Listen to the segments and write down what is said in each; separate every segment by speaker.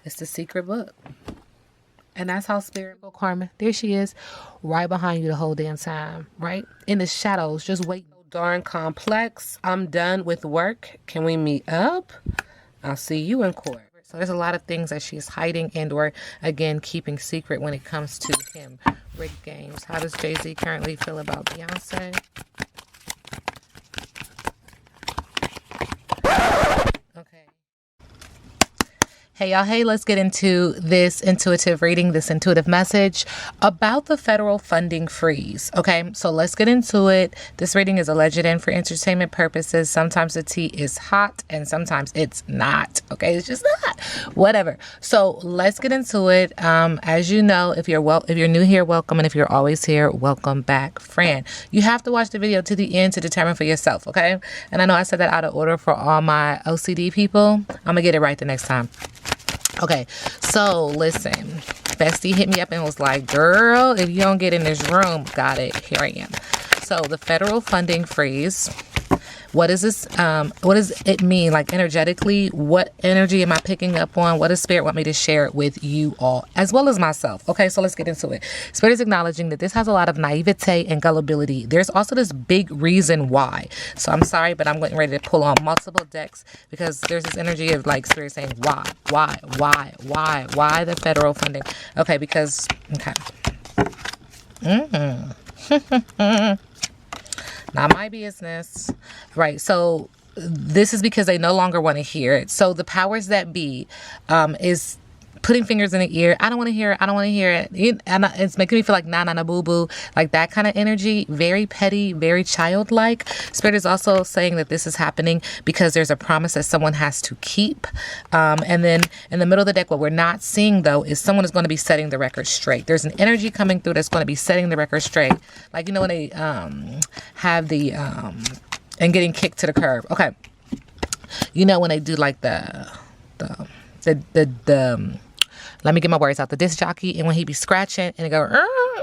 Speaker 1: It's the secret book. And that's how spirit will karma. There she is, right behind you the whole damn time, right? In the shadows, just waiting. Darn complex. I'm done with work. Can we meet up? I'll see you in court. So there's a lot of things that she's hiding and or, again, keeping secret when it comes to him. Rigged games. How does Jay-Z currently feel about Beyonce? Okay. Hey y'all, hey, let's get into this intuitive reading, this intuitive message about the federal funding freeze. Okay, so let's get into it. This reading is alleged and for entertainment purposes. Sometimes the tea is hot and sometimes it's not. Okay, it's just not. Whatever. So let's get into it. As you know, if you're new here, welcome, and if you're always here, welcome back, friend. You have to watch the video to the end to determine for yourself. Okay, and I know I said that out of order for all my OCD people. I'm gonna get it right the next time. Okay, so listen, Bestie hit me up and was like, girl, if you don't get in this room, got it, here I am. So the federal funding freeze, what is this? What does it mean? Like energetically, what energy am I picking up on? What does Spirit want me to share with you all, as well as myself? Okay, so let's get into it. Spirit is acknowledging that this has a lot of naivete and gullibility. There's also this big reason why. So I'm sorry, but I'm getting ready to pull on multiple decks because there's this energy of like Spirit saying, why the federal funding? Okay, because, okay. Not my business. Right. So this is because they no longer want to hear it. So the powers that be is putting fingers in the ear. I don't want to hear it. I don't want to hear it. And it's making me feel like na boo boo, like that kind of energy. Very petty, very childlike. Spirit is also saying that this is happening because there's a promise that someone has to keep. And then in the middle of the deck, what we're not seeing though is someone is going to be setting the record straight. There's an energy coming through that's going to be setting the record straight. Like, you know, when they have the and getting kicked to the curb. Okay. You know, when they do like the let me get my words out. The disc jockey, and when he be scratching and it go,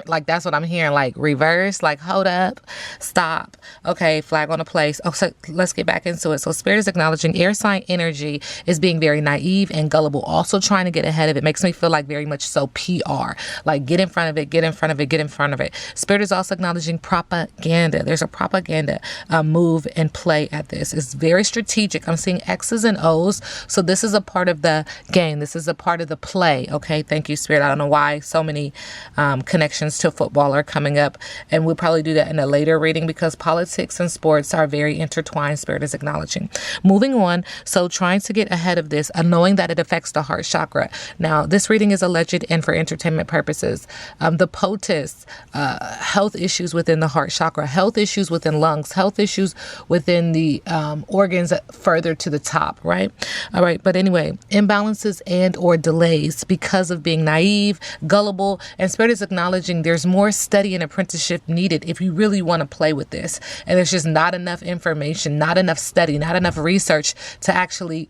Speaker 1: like that's what I'm hearing, like reverse, like hold up, stop. Okay, flag on the place. Oh, so let's get back into it. So Spirit is acknowledging air sign energy is being very naive and gullible, also trying to get ahead of it. Makes me feel like very much so PR, like get in front of it, get in front of it, get in front of it. Spirit is also acknowledging propaganda. There's a propaganda move and play at this. It's very strategic. I'm seeing X's and O's. So this is a part of the game. This is a part of the play. Okay, thank you, Spirit. I don't know why so many connections to football are coming up, and we'll probably do that in a later reading because politics and sports are very intertwined. Spirit is acknowledging. Moving on, so trying to get ahead of this, knowing that it affects the heart chakra. Now, this reading is alleged and for entertainment purposes. The POTUS, health issues within the heart chakra, health issues within lungs, health issues within the organs further to the top, right? All right, but anyway, imbalances and or delays because of being naive, gullible, and Spirit is acknowledging there's more study and apprenticeship needed if you really want to play with this. And there's just not enough information, not enough study, not enough research to actually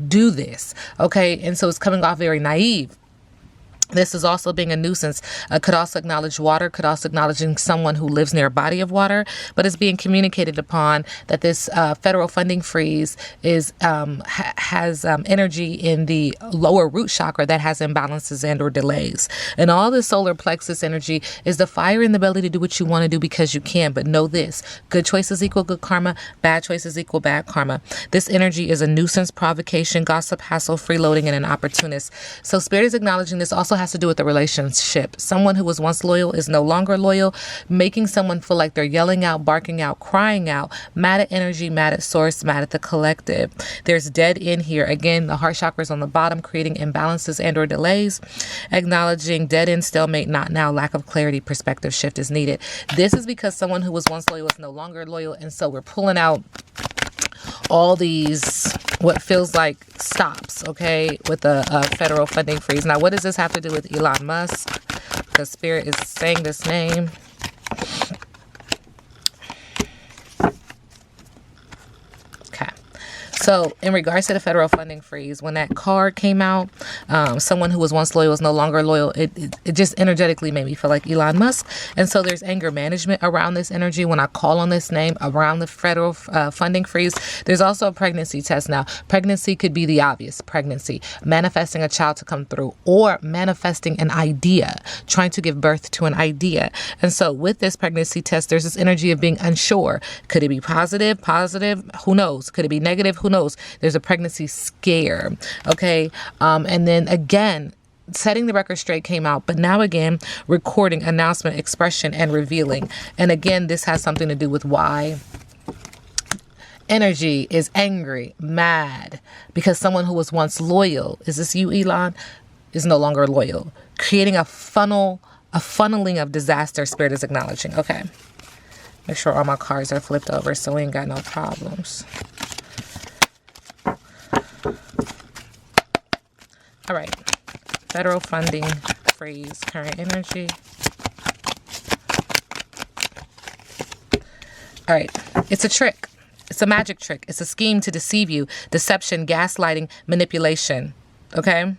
Speaker 1: do this. Okay, and so it's coming off very naive. This is also being a nuisance. Could also acknowledge water, could also acknowledging someone who lives near a body of water, but it's being communicated upon that this federal funding freeze is has energy in the lower root chakra that has imbalances and or delays. And all the solar plexus energy is the fire and the ability to do what you want to do because you can. But know this, good choices equal good karma, bad choices equal bad karma. This energy is a nuisance, provocation, gossip, hassle, freeloading, and an opportunist. So Spirit is acknowledging this also has to do with the relationship. Someone who was once loyal is no longer loyal, making someone feel like they're yelling out, barking out, crying out, mad at energy, mad at source, mad at the collective. There's dead in here. Again, the heart chakra is on the bottom, creating imbalances and or delays. Acknowledging dead end, stalemate, not now, lack of clarity, perspective shift is needed. This is because someone who was once loyal is no longer loyal, and so we're pulling out all these what feels like stops, okay, with the federal funding freeze. Now, what does this have to do with Elon Musk? Because Spirit is saying this name. Okay. So in regards to the federal funding freeze, when that card came out, someone who was once loyal is no longer loyal. It just energetically made me feel like Elon Musk. And so there's anger management around this energy when I call on this name around the federal funding freeze. There's also a pregnancy test now. Pregnancy could be the obvious pregnancy, manifesting a child to come through, or manifesting an idea, trying to give birth to an idea. And so with this pregnancy test, there's this energy of being unsure. Could it be positive? Who knows? Could it be negative? Who knows? There's a pregnancy scare. Okay. And then again, setting the record straight came out, but now again, recording, announcement, expression, and revealing. And again, this has something to do with why energy is angry, mad, because someone who was once loyal, is this you, Elon, is no longer loyal. Creating a funneling of disaster, Spirit is acknowledging. Okay. Make sure all my cards are flipped over so we ain't got no problems. All right. Federal funding freeze, current energy. All right. It's a trick. It's a magic trick. It's a scheme to deceive you. Deception, gaslighting, manipulation. Okay?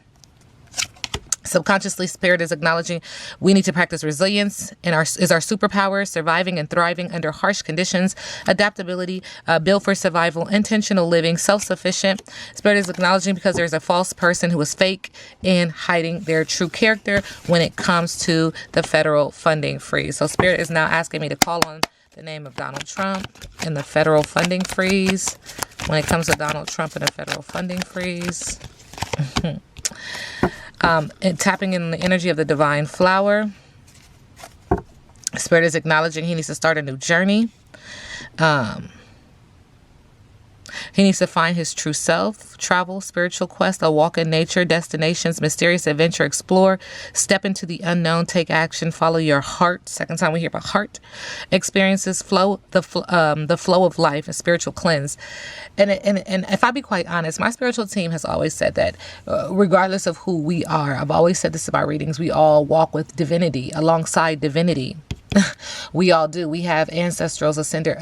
Speaker 1: Subconsciously, Spirit is acknowledging we need to practice resilience and is our superpower, surviving and thriving under harsh conditions, adaptability, built for survival, intentional living, self-sufficient. Spirit is acknowledging because there's a false person who is fake and hiding their true character when it comes to the federal funding freeze. So Spirit is now asking me to call on the name of Donald Trump and the federal funding freeze when it comes to Donald Trump and the federal funding freeze. And tapping in the energy of the divine flower. Spirit is acknowledging he needs to start a new journey. He needs to find his true self, travel, spiritual quest, a walk in nature, destinations, mysterious adventure, explore, step into the unknown, take action, follow your heart. Second time we hear about heart. Experiences, flow, the flow of life, a spiritual cleanse. And if I be quite honest, my spiritual team has always said that regardless of who we are, I've always said this about readings, we all walk with divinity, alongside divinity. We all do. We have ancestors, ascending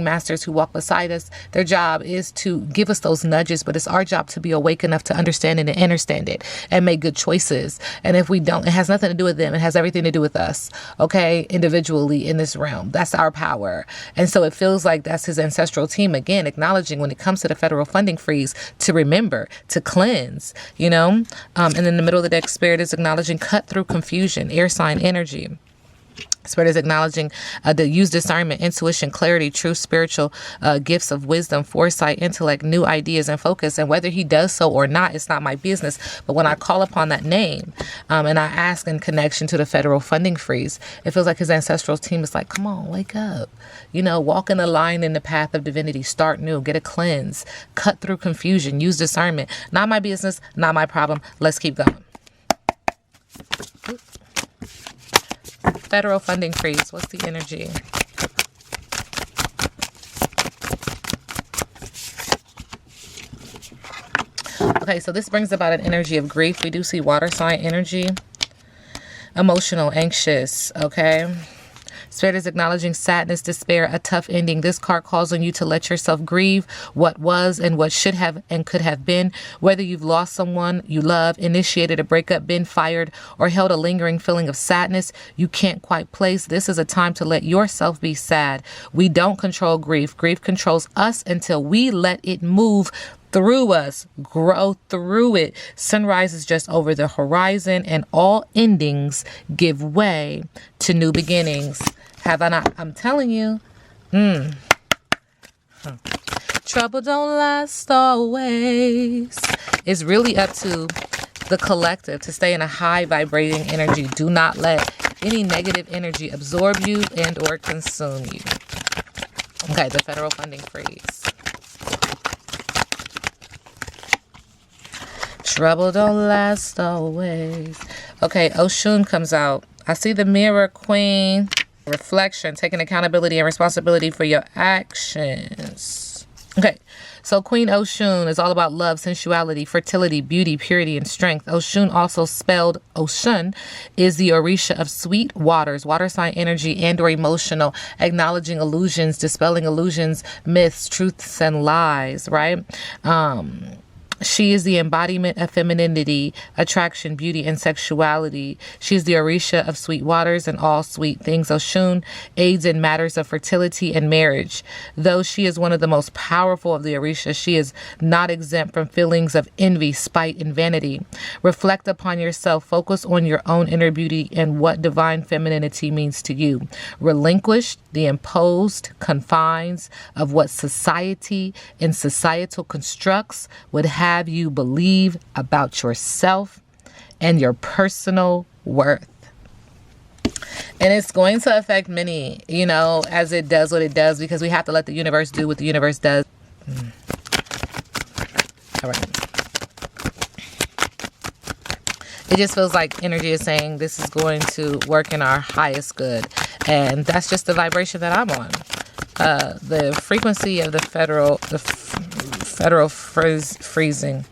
Speaker 1: masters who walk beside us. Their job is to give us those nudges, but it's our job to be awake enough to understand it and understand it and make good choices. And if we don't, it has nothing to do with them. It has everything to do with us, okay, individually in this realm. That's our power. And so it feels like that's his ancestral team, again, acknowledging when it comes to the federal funding freeze to remember, to cleanse, you know. And in the middle of the deck, Spirit is acknowledging cut through confusion, air sign energy. Spirit is acknowledging the use discernment, intuition, clarity, true spiritual gifts of wisdom, foresight, intellect, new ideas, and focus. And whether he does so or not, it's not my business. But when I call upon that name and I ask in connection to the federal funding freeze, it feels like his ancestral team is like, come on, wake up. You know, walk in the line in the path of divinity, start new, get a cleanse, cut through confusion, use discernment. Not my business, not my problem. Let's keep going. Federal funding freeze. What's the energy? Okay, so this brings about an energy of grief. We do see water sign energy. Emotional, anxious, okay? Spirit is acknowledging sadness, despair, a tough ending. This card calls on you to let yourself grieve what was and what should have and could have been. Whether you've lost someone you love, initiated a breakup, been fired, or held a lingering feeling of sadness you can't quite place, this is a time to let yourself be sad. We don't control grief. Grief controls us until we let it move through us, grow through it. Sunrise is just over the horizon, and all endings give way to new beginnings. Have I not? I'm telling you. Trouble don't last always. It's really up to the collective to stay in a high vibrating energy. Do not let any negative energy absorb you and or consume you. Okay, the federal funding freeze. Trouble don't last always. Okay, Oshun comes out. I see the Mirror Queen. Reflection, taking accountability and responsibility for your actions. Okay, so Queen Oshun is all about love, sensuality, fertility, beauty, purity, and strength. Oshun, also spelled Oshun, is the Orisha of sweet waters, water sign energy, and or emotional, acknowledging illusions, dispelling illusions, myths, truths, and lies, right? She is the embodiment of femininity, attraction, beauty, and sexuality. She is the Orisha of sweet waters and all sweet things. Oshun aids in matters of fertility and marriage. Though she is one of the most powerful of the Orishas, she is not exempt from feelings of envy, spite, and vanity. Reflect upon yourself. Focus on your own inner beauty and what divine femininity means to you. Relinquish the imposed confines of what society and societal constructs would have you believe about yourself and your personal worth. And it's going to affect many, as it does what it does, because we have to let the universe do what the universe does. All right. It just feels like energy is saying this is going to work in our highest good. And that's just the vibration that I'm on. The frequency of the federal freezing.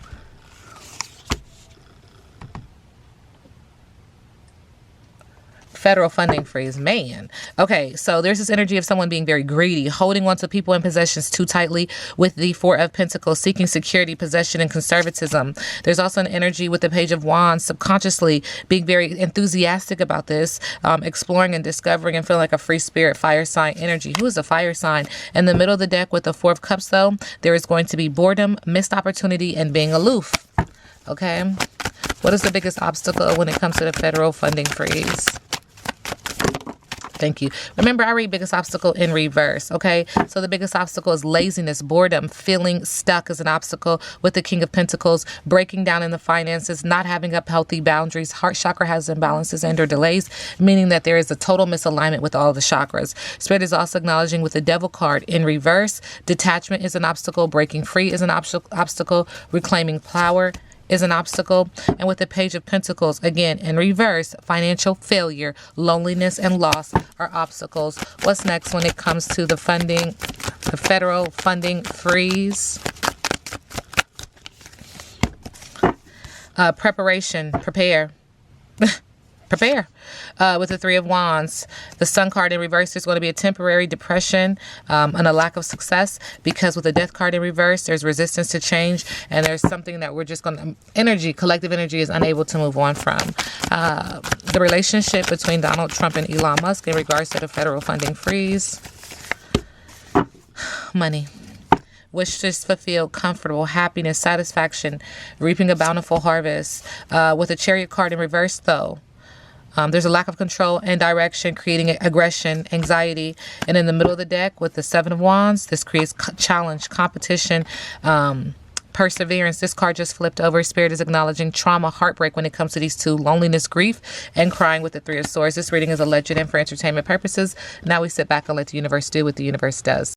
Speaker 1: Federal funding freeze, man. Okay, so there's this energy of someone being very greedy, holding on to people and possessions too tightly with the Four of Pentacles, seeking security, possession, and conservatism. There's also an energy with the Page of Wands, subconsciously being very enthusiastic about this, exploring and discovering and feeling like a free spirit, fire sign energy. Who is a fire sign? In the middle of the deck with the Four of Cups, though, there is going to be boredom, missed opportunity, and being aloof. Okay, what is the biggest obstacle when it comes to the federal funding freeze? Thank you. Remember, I read biggest obstacle in reverse. Okay. So the biggest obstacle is laziness, boredom, feeling stuck is an obstacle with the King of Pentacles, breaking down in the finances, not having up healthy boundaries. Heart chakra has imbalances and or delays, meaning that there is a total misalignment with all the chakras. Spirit is also acknowledging with the Devil card in reverse. Detachment is an obstacle. Breaking free is an obstacle. Reclaiming power is an obstacle. And with the Page of Pentacles, again, in reverse, financial failure, loneliness, and loss are obstacles. What's next when it comes to the funding, the federal funding freeze? Preparation, prepare. Prepare. With the Three of Wands, the Sun card in reverse, there's going to be a temporary depression and a lack of success, because with the Death card in reverse, there's resistance to change, and there's something that we're just going to, collective energy is unable to move on from. The relationship between Donald Trump and Elon Musk in regards to the federal funding freeze. Money. Wishes fulfilled, comfortable, happiness, satisfaction, reaping a bountiful harvest. With the Chariot card in reverse, though, there's a lack of control and direction, creating aggression, anxiety. And in the middle of the deck with the Seven of Wands, this creates challenge, competition, perseverance. This card just flipped over. Spirit is acknowledging trauma, heartbreak when it comes to these two, loneliness, grief, and crying with the Three of Swords. This reading is alleged and for entertainment purposes. Now we sit back and let the universe do what the universe does.